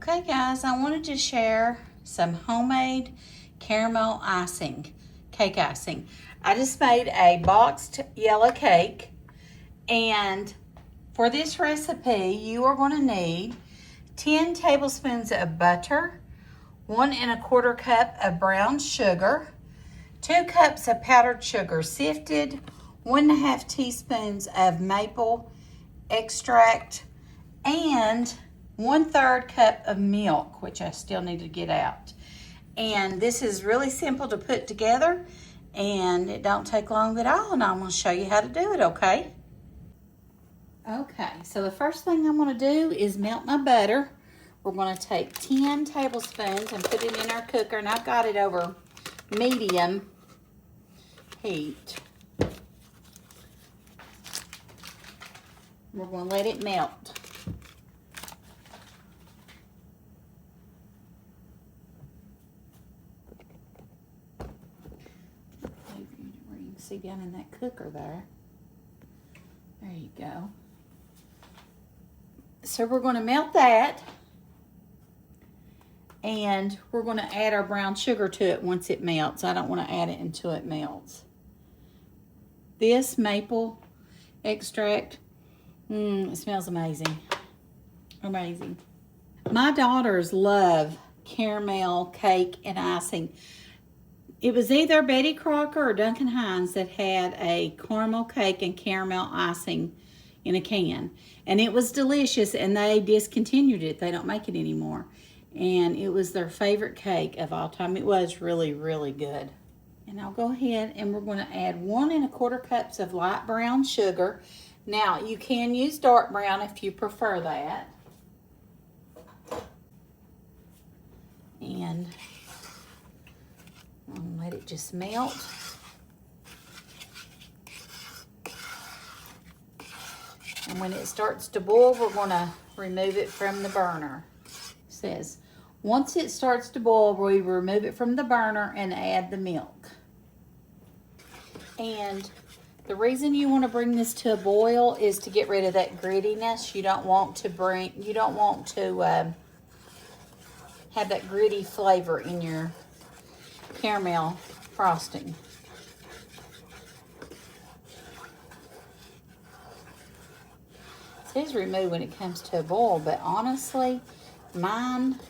Okay guys, I wanted to share some homemade caramel icing, cake icing. I just made a boxed yellow cake, and for this recipe you are going to need 10 tablespoons of butter, 1 1/4 cup of brown sugar, 2 cups of powdered sugar sifted, 1 1/2 teaspoons of maple extract, and 1/3 cup of milk, which I still need to get out. And this is really simple to put together, and it don't take long at all, and I'm going to show you how to do it, okay? Okay, so the first thing I'm going to do is melt my butter. We're going to take 10 tablespoons and put it in our cooker, and I've got it over medium heat. We're going to let it melt. See down in that cooker there. There you go. So we're going to melt that, and we're going to add our brown sugar to it once it melts. I don't want to add it until it melts. This maple extract, it smells amazing. Amazing. My daughters love caramel cake and icing. It was either Betty Crocker or Duncan Hines that had a caramel cake and caramel icing in a can. And it was delicious, and they discontinued it. They don't make it anymore. And it was their favorite cake of all time. It was really, really good. And I'll go ahead and we're going to add 1 1/4 cups of light brown sugar. Now, you can use dark brown if you prefer that. And I'll let it just melt. And when it starts to boil, we're going to remove it from the burner. It says, once it starts to boil, we remove it from the burner and add the milk. And the reason you want to bring this to a boil is to get rid of that grittiness. You don't want to have that gritty flavor in your caramel frosting. It says remove when it comes to a boil, but honestly, mine,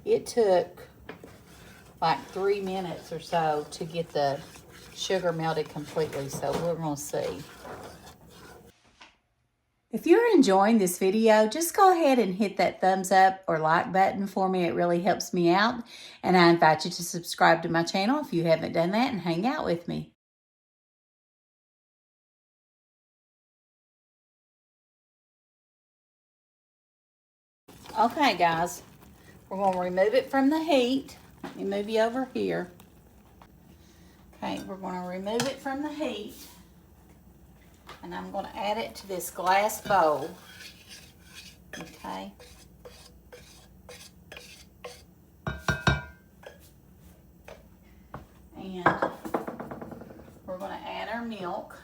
it took like 3 minutes or so to get the sugar melted completely, so we're going to see. If you're enjoying this video, just go ahead and hit that thumbs up or like button for me. It really helps me out. And I invite you to subscribe to my channel if you haven't done that, and hang out with me. Okay, guys, we're going to remove it from the heat. Let me move you over here. Okay, we're going to remove it from the heat. And I'm going to add it to this glass bowl. Okay. And we're going to add our milk.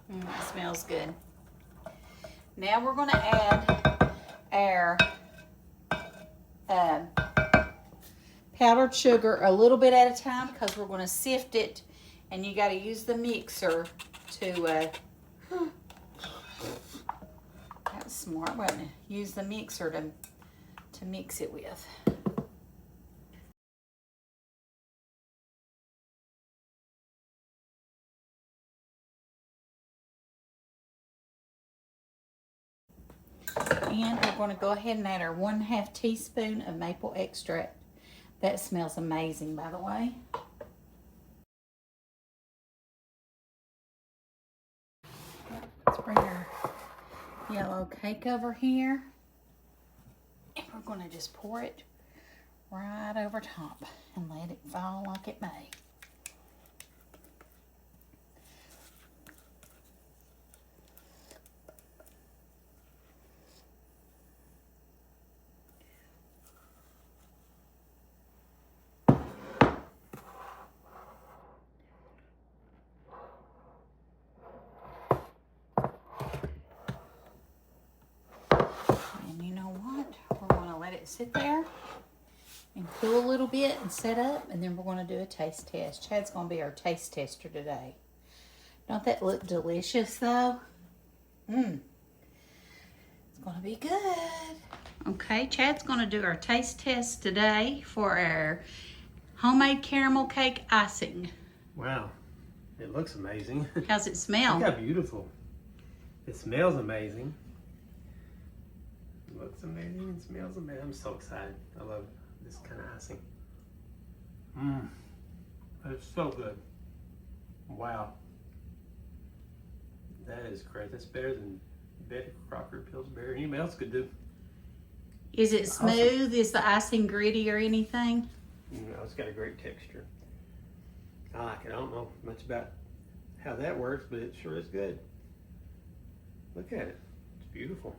It smells good. Now we're going to add our powdered sugar a little bit at a time, because we're going to sift it, and you got to use the mixer to that's smart, wasn't it? Use the mixer to mix it with. And we're going to go ahead and add our 1/2 teaspoon of maple extract. That smells amazing, by the way. Let's bring our yellow cake over here. And we're going to just pour it right over top and let it fall like it may. sit there and cool a little bit and set up, and then we're going to do a taste test. Chad's going to be our taste tester today. Don't that look delicious though? It's going to be good. Okay, Chad's going to do our taste test today for our homemade caramel cake icing. Wow, it looks amazing. How's it smell? Look how beautiful. It smells amazing. It looks amazing. It smells amazing. I'm so excited. I love this kind of icing. It's so good. Wow. That is great. That's better than Betty Crocker Pillsbury. Anybody else could do. Is it smooth? Awesome. Is the icing gritty or anything? No, it's got a great texture. I like it. I don't know much about how that works, but it sure is good. Look at it. It's beautiful.